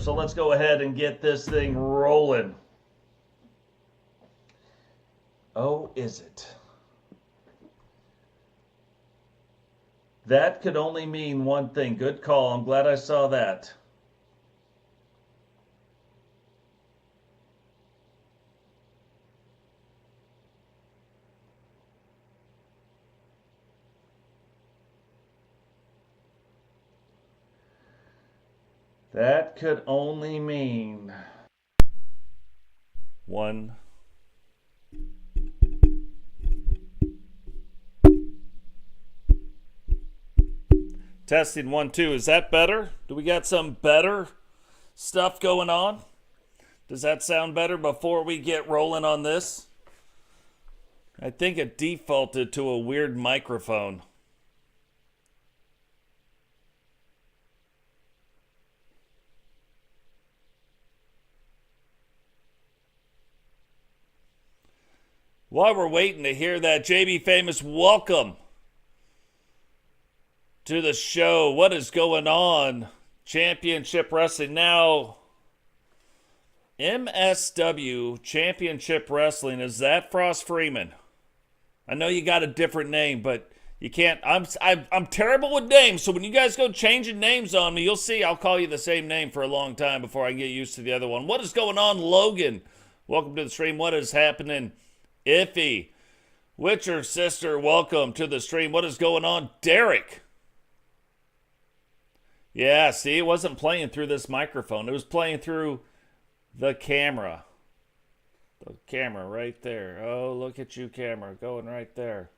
So let's go ahead and get this thing rolling. Oh, is it? That could only mean one thing. Good call. I'm glad I saw that. That could only mean one. Testing 1, 2. Is that better? Do we got some better stuff going on? Does that sound better before we get rolling on this? I think it defaulted to a weird microphone. While we're waiting to hear that, JB Famous, welcome to the show. What is going on? Championship Wrestling. Now, MSW Championship Wrestling, is that Frost Freeman? I know you got a different name, but you can't. I'm terrible with names, so when you guys go changing names on me, you'll see I'll call you the same name for a long time before I get used to the other one. What is going on, Logan? Welcome to the stream. What is happening? Iffy. Witcher Sister, welcome to the stream. What is going on? Derek. Yeah, see, it wasn't playing through this microphone. It was playing through the camera. The camera right there. Oh, look at you, camera, going right there.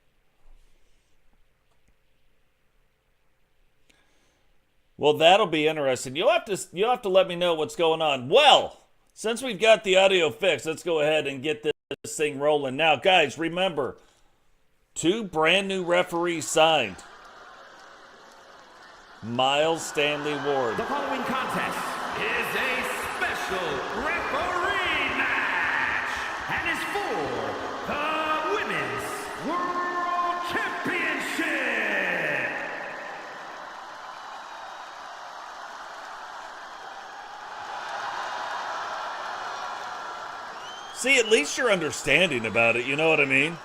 Well, that'll be interesting. You'll have to let me know what's going on. Well, since we've got the audio fixed, let's go ahead and get this thing rolling. Now, guys, remember, 2 brand new referees signed. Miles Stanley Ward. The following contest is a special referee match and is for the Women's World Championship. See, at least you're understanding about it, you know what I mean?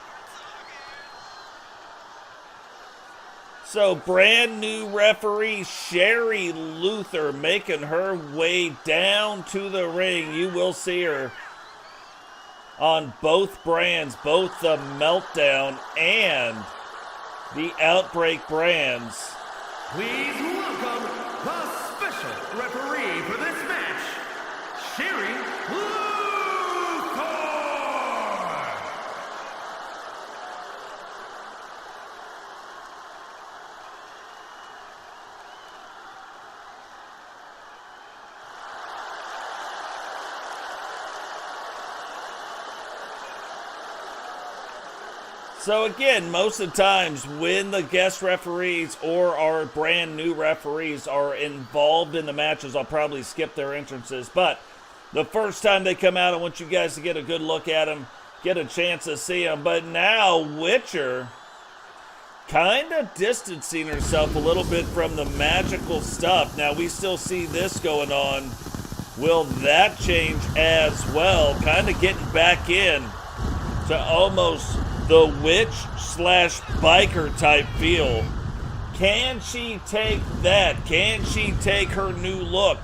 So, brand new referee Sherry Luther making her way down to the ring. You will see her on both brands, both the Meltdown and the Outbreak brands. Please welcome the special referee for this match, Sherry Luther. So again, most of the times when the guest referees or our brand new referees are involved in the matches, I'll probably skip their entrances. But the first time they come out, I want you guys to get a good look at them, get a chance to see them. But now Witcher kind of distancing herself a little bit from the magical stuff. Now we still see this going on. Will that change as well? Kind of getting back in to almost the witch/biker type feel. Can she take that? Can she take her new look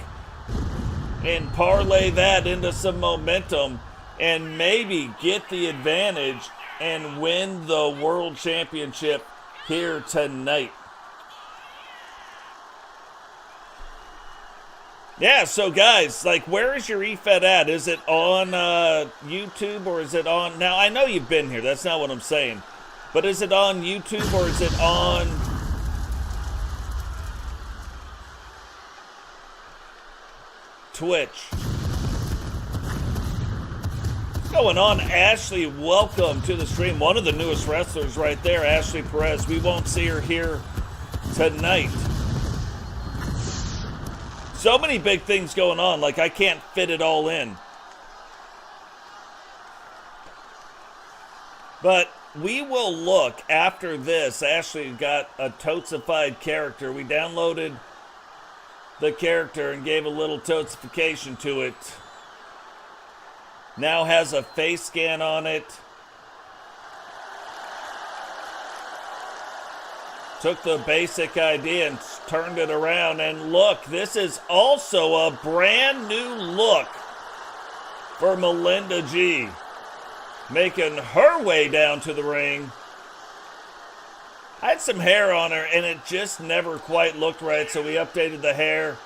and parlay that into some momentum and maybe get the advantage and win the World Championship here tonight? Yeah, so guys, like, where is your EFED at? Is it on YouTube or is it on... Now, I know you've been here. That's not what I'm saying. But is it on YouTube or is it on... Twitch? What's going on, Ashley? Welcome to the stream. One of the newest wrestlers right there, Ashley Perez. We won't see her here tonight. So many big things going on, like I can't fit it all in. But we will look after this. Ashley got a Totesified character. We downloaded the character and gave a little tosification to it. Now has a face scan on it. Took the basic idea and turned it around. And look, this is also a brand new look for Melinda G. Making her way down to the ring. I had some hair on her and it just never quite looked right, so we updated the hair.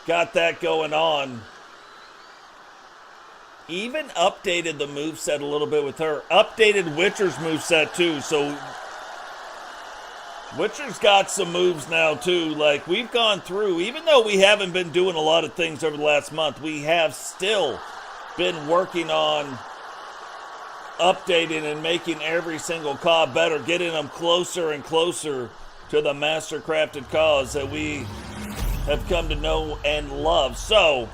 Got that going on. Even updated the moveset a little bit with her. Updated Witcher's moveset too, so Witcher's got some moves now too. Like, we've gone through, even though we haven't been doing a lot of things over the last month, we have still been working on updating and making every single COD better, getting them closer and closer to the master crafted cause that we have come to know and love. So,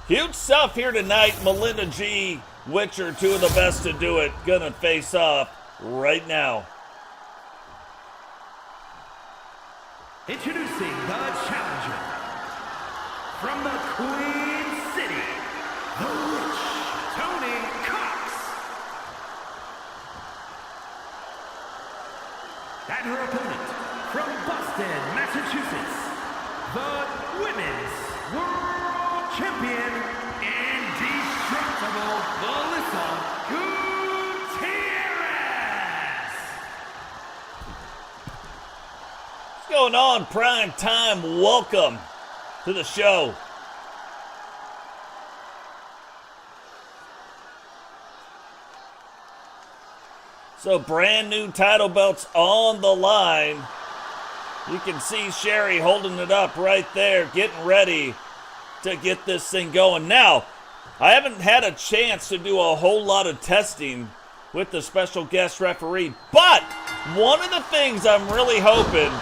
huge stuff here tonight. Melinda G, Witcher, two of the best to do it, gonna face off right now. Introducing the challenger from the Queen City, the Witch, Tony Cox. And her opponent from Boston, Massachusetts, the Women's World Champion, indestructible Melissa Gutierrez. What's going on, Prime Time? Welcome to the show. So brand new title belts on the line. You can see Sherry holding it up right there, getting ready to get this thing going. Now, I haven't had a chance to do a whole lot of testing with the special guest referee, but one of the things I'm really hoping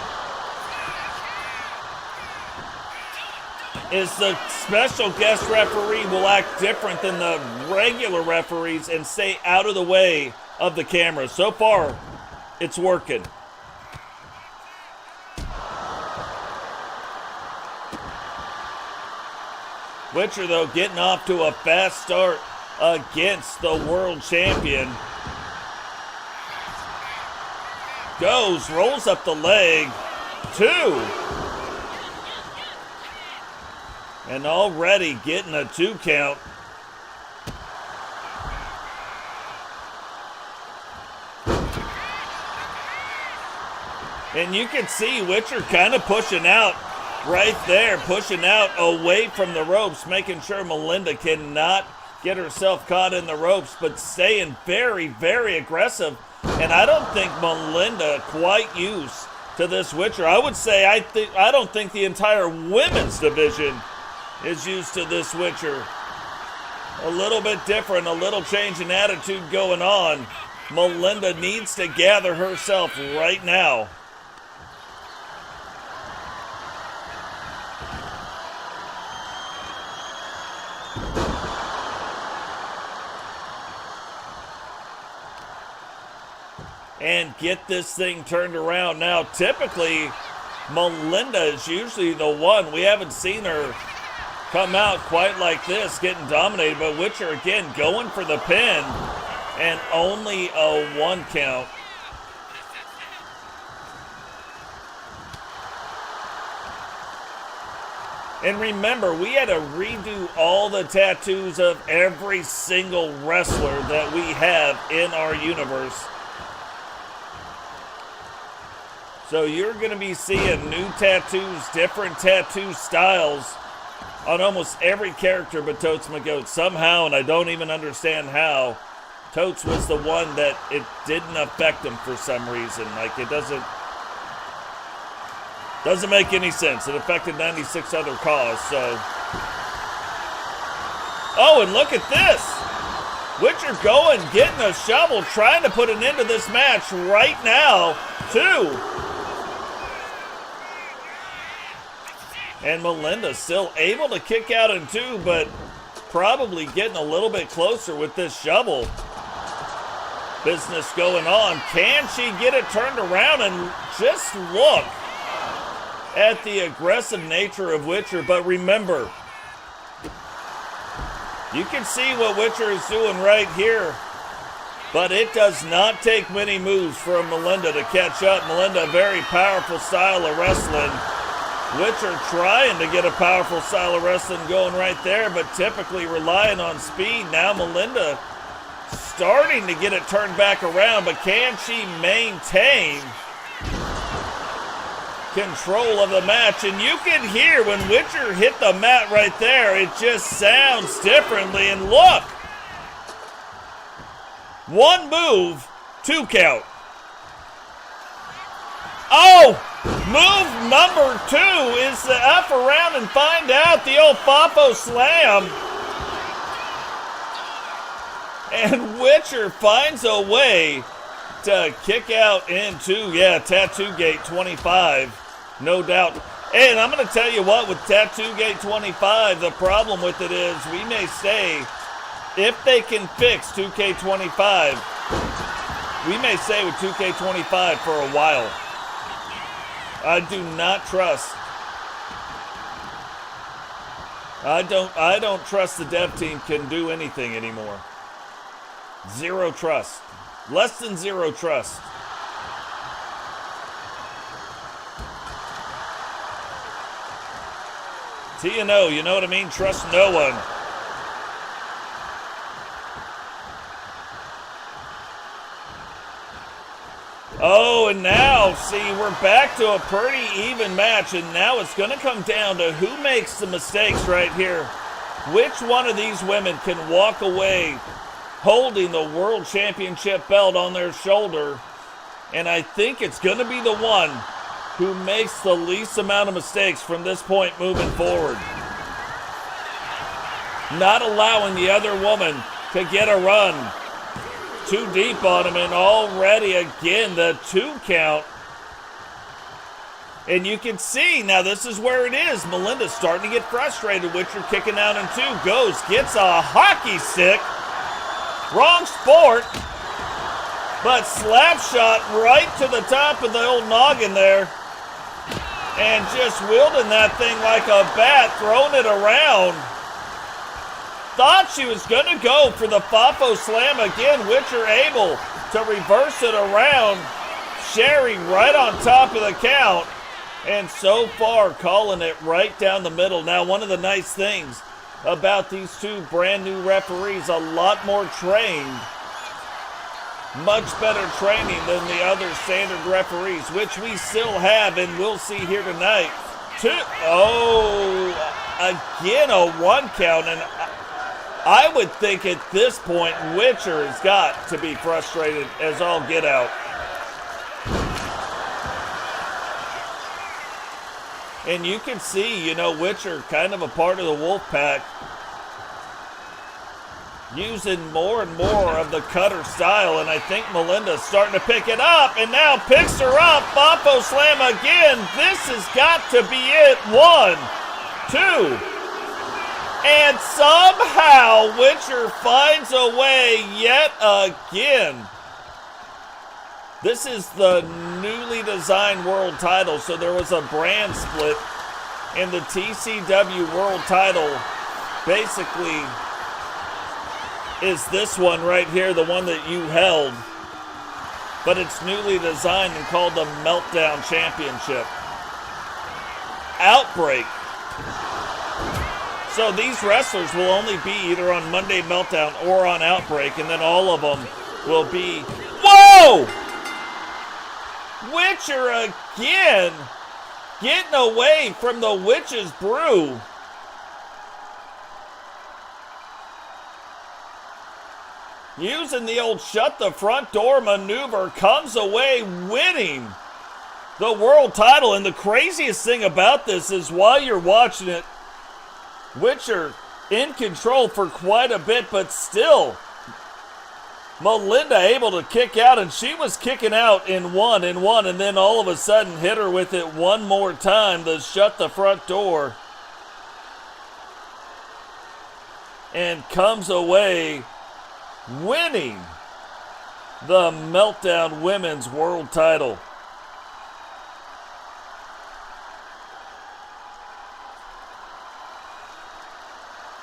is the special guest referee will act different than the regular referees and stay out of the way of the camera. So far, it's working. Witcher, though, getting off to a fast start against the world champion. Goes, rolls up the leg. 2. And already getting a 2 count. And you can see Witcher kind of pushing out right there, pushing out away from the ropes, making sure Melinda cannot get herself caught in the ropes, but staying very, very aggressive. And I don't think Melinda quite used to this Witcher. I would say I don't think the entire women's division is used to this Witcher. A little bit different, a little change in attitude going on. Melinda needs to gather herself right now. And get this thing turned around. Now, typically, Melinda is usually the one. We haven't seen her come out quite like this, getting dominated. But Witcher, again, going for the pin. And only a 1 count. And remember, we had to redo all the tattoos of every single wrestler that we have in our universe. So you're going to be seeing new tattoos, different tattoo styles on almost every character but Totes McGoat. Somehow, and I don't even understand how, Totes was the one that it didn't affect him for some reason. Like, it doesn't make any sense. It affected 96 other cause, so. Oh, and look at this. Witcher going, getting a shovel, trying to put an end to this match right now, too. And Melinda still able to kick out in 2, but probably getting a little bit closer with this shovel. Business going on. Can she get it turned around? And just look. at the aggressive nature of Witcher, but remember, you can see what Witcher is doing right here, but it does not take many moves for Melinda to catch up. Melinda, a very powerful style of wrestling. Witcher trying to get a powerful style of wrestling going right there, but typically relying on speed. Now Melinda starting to get it turned back around, but can she maintain control of the match? And you can hear when Witcher hit the mat right there, it just sounds differently. And look, one move, 2 count. Oh, move number 2 is the up around and find out, the old Fafo slam. And Witcher finds a way to kick out into, Tattoo Gate 25, no doubt. And I'm going to tell you what, with Tattoo Gate 25, the problem with it is we may say, if they can fix 2K25, we may say with 2K25 for a while. I do not trust. I don't trust the dev team can do anything anymore. Zero trust. Less than zero trust. TNO, you know what I mean? Trust no one. Oh, and now, see, we're back to a pretty even match, and now it's going to come down to who makes the mistakes right here. Which one of these women can walk away holding the World Championship belt on their shoulder, and I think it's going to be the one who makes the least amount of mistakes from this point moving forward. Not allowing the other woman to get a run. Too deep on him, and already again the 2 count. And you can see, now this is where it is. Melinda's starting to get frustrated. Witcher kicking out in 2, goes, gets a hockey stick. Wrong sport. But slap shot right to the top of the old noggin there. And just wielding that thing like a bat, throwing it around. Thought she was going to go for the Fafo slam again. Witcher able to reverse it around. Sherry right on top of the count. And so far calling it right down the middle. Now, one of the nice things about these 2 brand new referees, a lot more trained. Much better training than the other standard referees, which we still have and we'll see here tonight. 2, again a 1 count, and I would think at this point Witcher has got to be frustrated as all get out. And you can see, Witcher kind of a part of the Wolfpack, using more and more of the cutter style, and I think Melinda's starting to pick it up, and now picks her up. Fafo slam again. This has got to be it. 1, 2. And somehow Witcher finds a way yet again. This is the newly designed world title, so there was a brand split, and the TCW world title basically is this one right here, the one that you held. But it's newly designed and called the Meltdown Championship. Outbreak. So these wrestlers will only be either on Monday Meltdown or on Outbreak, and then all of them will be... Whoa! Witcher again getting away from the Witch's Brew. Using the old shut the front door maneuver, comes away winning the world title. And the craziest thing about this is while you're watching it, Witcher in control for quite a bit, but still Melinda able to kick out, and she was kicking out in one, and then all of a sudden hit her with it one more time to shut the front door, and comes away winning the Meltdown Women's World title.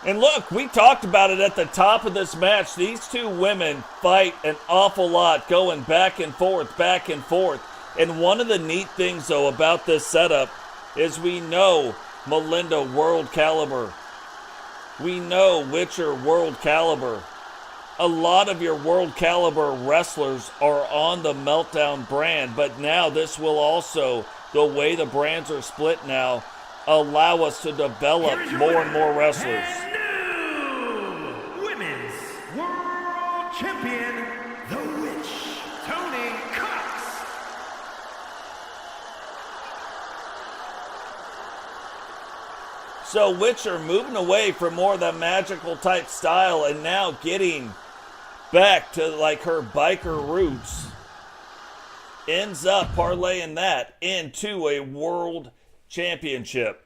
And look, we talked about it at the top of this match. These two women fight an awful lot, going back and forth, back and forth. And one of the neat things, though, about this setup is we know Melinda world caliber. We know Witcher world caliber. A lot of your world caliber wrestlers are on the Meltdown brand, but now this will also, the way the brands are split now, allow us to develop more and more wrestlers. And new Women's World Champion, the Witch, Tony Cox. So Witcher moving away from more of that magical type style and now getting back to like her biker roots. Ends up parlaying that into a world championship.